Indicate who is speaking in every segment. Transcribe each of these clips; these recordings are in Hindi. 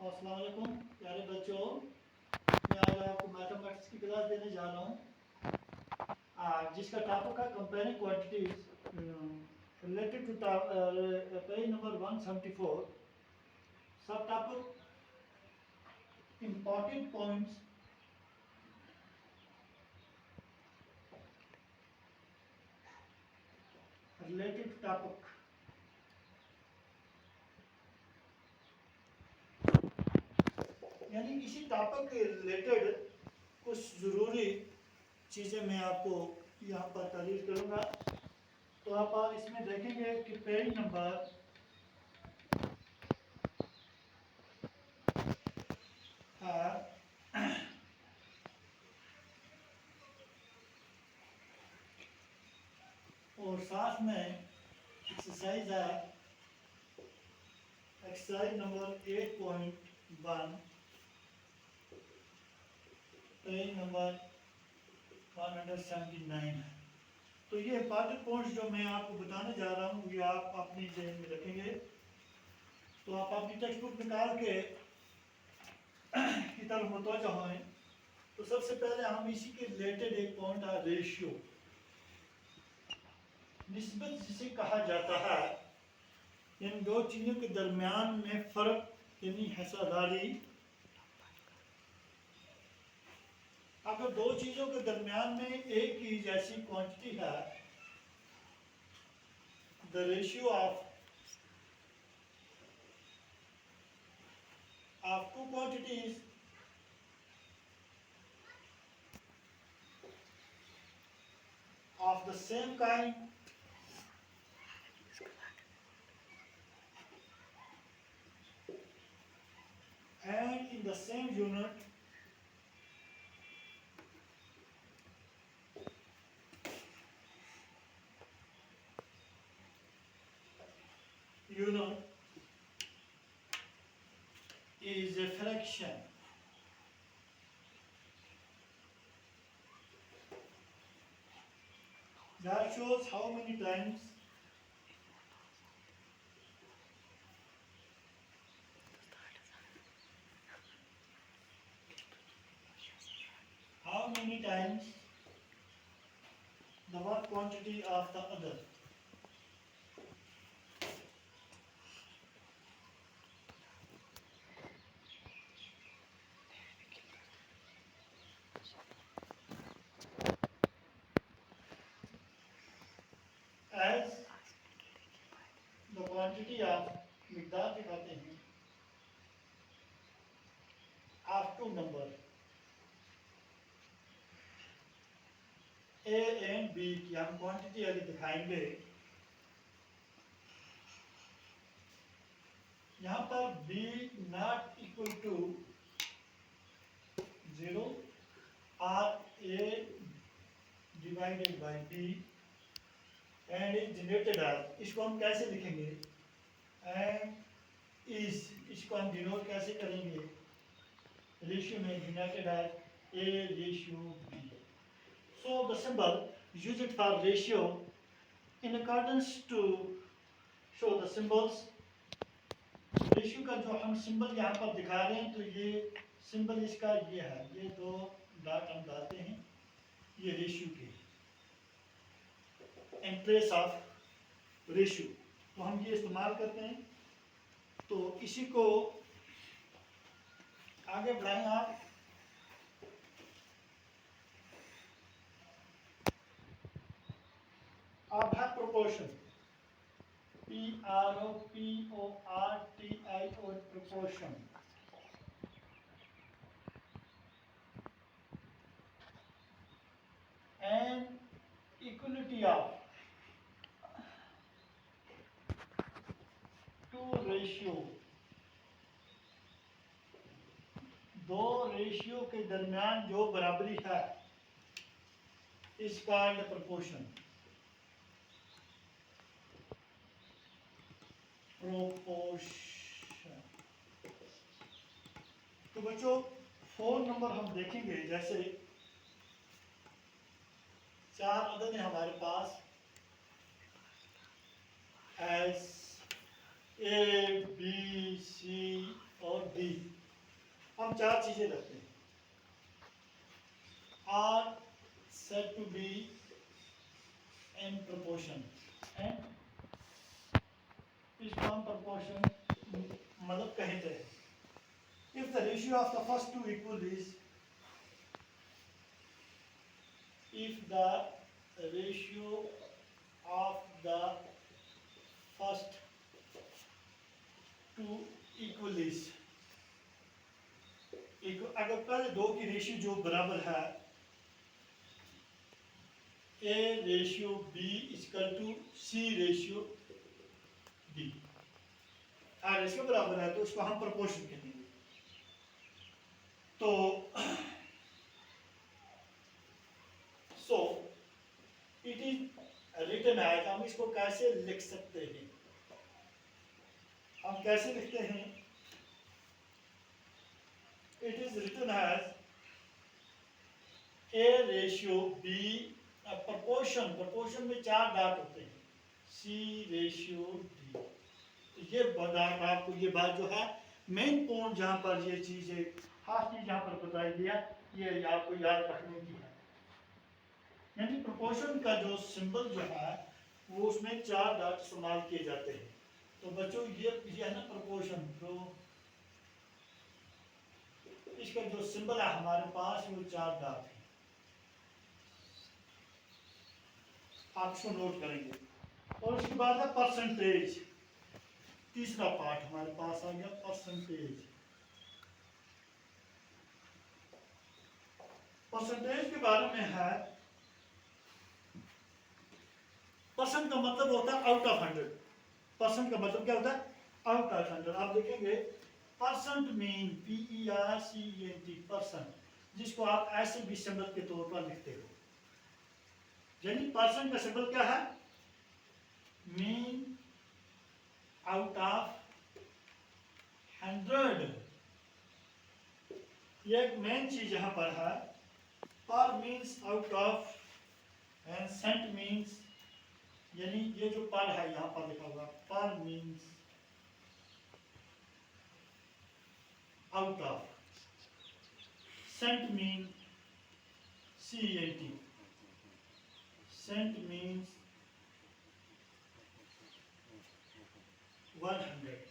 Speaker 1: अस्सलाम वालेकुम प्यारे बच्चों, मैं आज आपको मैथमेटिक्स की क्लास देने जा रहा हूँ जिसका टॉपिक है comparing quantities related to page number 174। सब topic important points related to topic. यानी इसी टॉपिक के रिलेटेड कुछ ज़रूरी चीज़ें मैं आपको यहाँ पर तारीफ करूँगा। तो आप इसमें देखेंगे कि पेज नंबर और साथ में एक्सरसाइज है एक्सरसाइज नंबर 8.1 पेज नंबर 179 है। तो ये इंपॉर्टेंट पॉइंट्स जो मैं आपको बताने जा रहा हूँ ये आप अपनी जेहन में रखेंगे। तो आप अपनी टेक्स्ट बुक निकाल के की तरफ मुतवज्जह हों। तो सबसे पहले हम इसी के रिलेटेड एक पॉइंट है रेशियो, निस्बत जिसे कहा जाता है, इन दो चीज़ों के दरमियान में फ़र्क यानी हिस्सेदारी। अगर दो चीज़ों के दरमियान में एक ही जैसी क्वांटिटी है, the ratio of two quantities of the same kind and in the same unit is a fraction. That shows how many times the one quantity of the other. As the quantity of मिकदार दिखाते हैं of two number A and B की हम क्वांटिटी आगे दिखाएंगे। यहाँ पर B not equal to 0 or A divided by B and is generated as, इसको हम कैसे लिखेंगे, and is इसको हम डिनोट कैसे करेंगे, रेशियो में generated as A ratio B. So the symbol used for ratio in accordance to show the symbols. Ratio का जो हम सिंबल यहाँ पर दिखा रहे हैं, तो ये सिंबल इसका ये है, ये दो डॉट हम डालते हैं, ये रेशियो के इन प्लेस ऑफ रेशियो, तो हम ये इस्तेमाल करते हैं। तो इसी को आगे बढ़ाएं आप। आप है proportion, PROPORTIO proportion, and equality of two ratio, दो रेशियो के दरमियान जो बराबरी है इस कॉल्ड प्रोपोर्शन। तो बच्चों 4 नंबर हम देखेंगे, जैसे चार अदद है हमारे पास एस A B C और D। चार चीजें रखते हैं। Are said to be in proportion, इसको हम प्रोपोर्शन मतलब कहते हैं। If the ratio of the first two equal is, if the ratio of the first two equal is, अगर पहले दो की रेशियो जो बराबर है, A ratio B equal to C ratio B, ratio बराबर है तो उसको हम प्रोपोर्शन कहेंगे। तो सो इट इज रिटन है, हम इसको कैसे लिख सकते हैं? हम कैसे लिखते हैं? It is written as a ratio b proportion, proportion में चार डाट होते हैं, सी रेशियो डी। तो ये बात आपको, ये बात जो है मेन पॉइंट जहां पर ये चीज है, खास चीज जहां पर बताई दिया, ये आपको याद रखने की है। यानी प्रोपोर्शन का जो सिंबल जो है वो उसमें चार डाट इस्तेमाल किए जाते हैं। तो बच्चों ये है ना प्रोपोर्शन, तो इसका जो सिंबल है हमारे पास वो चार डाट है, आप इसको नोट करेंगे। और उसके बाद है परसेंटेज, तीसरा पार्ट हमारे पास आ गया परसेंटेज। परसेंटेज के बारे में है, परसेंट का मतलब होता है आउट ऑफ 100। परसेंट का मतलब क्या होता है? Out of 100। आप देखेंगे परसेंट मीन PERCENT, परसेंट, जिसको आप ऐसे भी सिंबल के तौर पर लिखते हो। यानी परसेंट का सिंबल क्या है? Mean out of 100। ये एक मेन चीज यहां पर है। Per means out of and cent means, यानी ये जो पर है यहां पर लिखा हुआ, per means out of, cent mean CENT, cent means 100।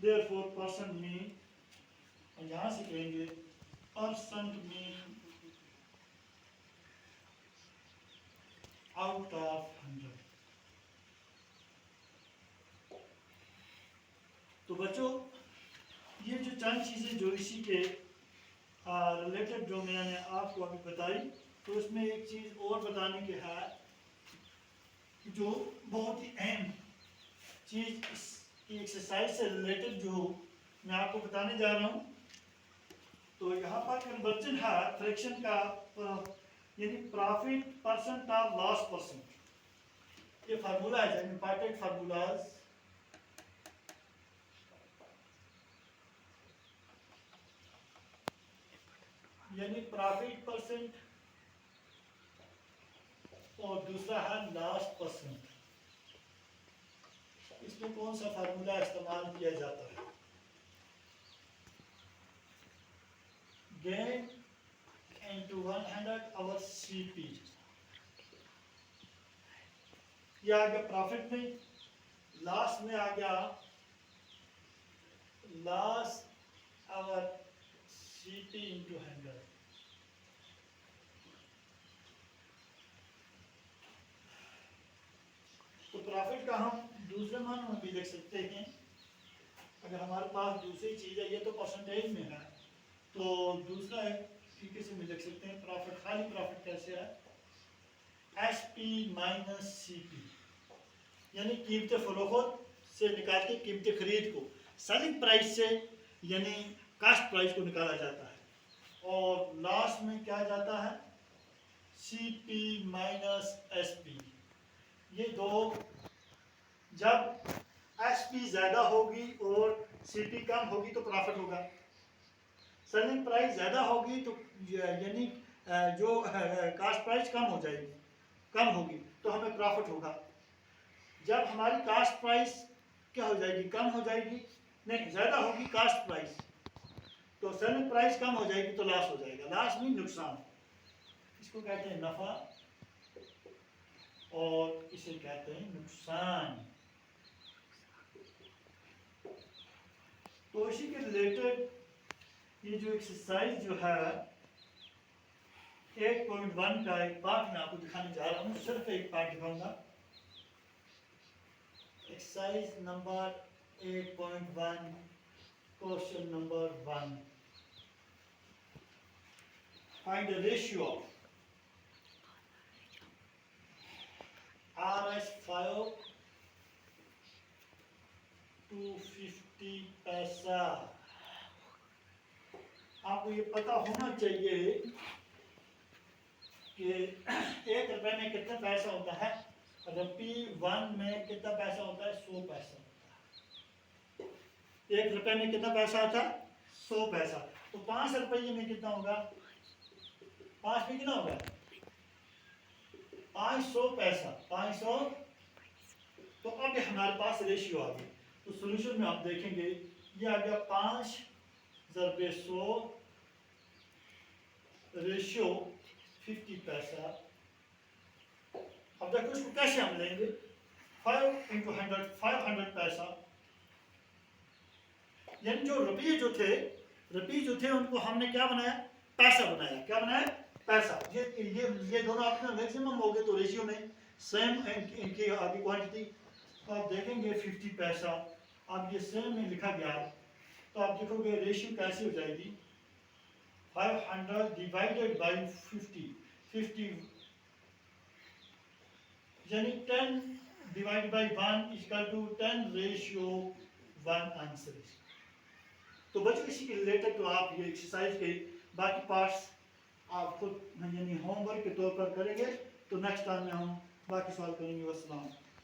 Speaker 1: Therefore percent mean, यहां से कहेंगे परसेंट मीन आउट ऑफ 100। तो बच्चों ये जो चंद चीजें जो इसी के रिलेटेड जो मैंने आपको अभी बताई, तो उसमें एक चीज और बताने की है जो बहुत ही अहम चीज इस एक्सरसाइज से रिलेटेड जो मैं आपको बताने जा रहा हूं। तो यहाँ पर कन्वर्जन है फ्रैक्शन का, यानी प्रॉफिट परसेंट और लॉस परसेंट। ये फार्मूला है, इंपॉर्टेंट फार्मूलाज। यानी प्रॉफिट परसेंट और दूसरा है लॉस परसेंट। इसमें कौन सा फार्मूला इस्तेमाल किया जाता है? Gain into 100 our CP। ये आ गया प्रॉफिट में, लॉस में आ गया लॉस our CP into 100। तो प्रॉफिट का हम दूसरे मान में भी लिख सकते हैं। अगर हमारे पास दूसरी चीज है, ये तो परसेंटेज में है, तो दूसरा एक तरीके से भी लिख सकते हैं। प्रॉफिट, खाली प्रॉफिट कैसे है? SP माइनस CP, यानी कीमत फरोख्त से निकाल के कीमत खरीद को सेलिंग प्राइस से यानी कास्ट प्राइस को निकाला जाता है। और लास्ट में क्या जाता है? CP minus SP। ये दो, जब SP ज्यादा होगी और CP कम होगी तो प्रॉफिट होगा। सेलिंग प्राइस ज्यादा होगी तो यानी जो कास्ट प्राइस कम हो जाएगी, कम होगी तो हमें प्रॉफिट होगा। जब हमारी कास्ट प्राइस क्या हो जाएगी, कम हो जाएगी, नहीं ज़्यादा होगी कास्ट प्राइस, तो सेलिंग प्राइस कम हो जाएगी तो लॉस हो जाएगा। लॉस मीन नुकसान, इसको कहते हैं नफ़ा और इसे कहते हैं नुकसान। तो इसी के रिलेटेड ये जो एक्सरसाइज जो है 8.1 का एक पार्ट मैं आपको दिखाने जा रहा हूँ, सिर्फ एक पार्ट दिखाऊंगा। Exercise number 8.1 question number 1, find the ratio of RS5 to 50 पैसा। आपको ये पता होना चाहिए कि 1 रुपए में कितना पैसा होता है, P1 में कितना पैसा होता है, 100 पैसा होता है। 1 रुपए में कितना पैसा होता है, 100 पैसा। तो 5 रुपये में कितना होगा, 5 में कितना होगा, 500 पैसा, 500। तो अब हमारे पास रेशियो आ गई, तो सोल्यूशन में आप देखेंगे ये आ गया 5 ज़रबे 100 रेशियो 50 पैसा। अब देखो इसको कैसे हम लेंगे, 5 इंटू 100, 500 पैसा। यानी जो रुपये जो थे उनको हमने क्या बनाया, पैसा बनाया। क्या बनाया, पैसा। ये दोनों आपके मैक्सिमम हो गए, तो रेशियो में सेम इनकी आगे क्वांटिटी। तो आप देखेंगे 50 पैसा, अब ये सेम में लिखा गया, तो आप देखोगे रेशियो कैसे हो जाएगी, 500 डिवाइडेड बाई 50 यानी 10 divide by 1 equal to 10 ratio 1 answer. तो बच्चों इसी के रिलेटेड तो आप ये एक्सरसाइज के बाकी पार्ट्स आप खुद यानी होमवर्क के तौर पर करेंगे, तो नेक्स्ट टाइम में हम बाकी सवाल करेंगे। वस्सलाम।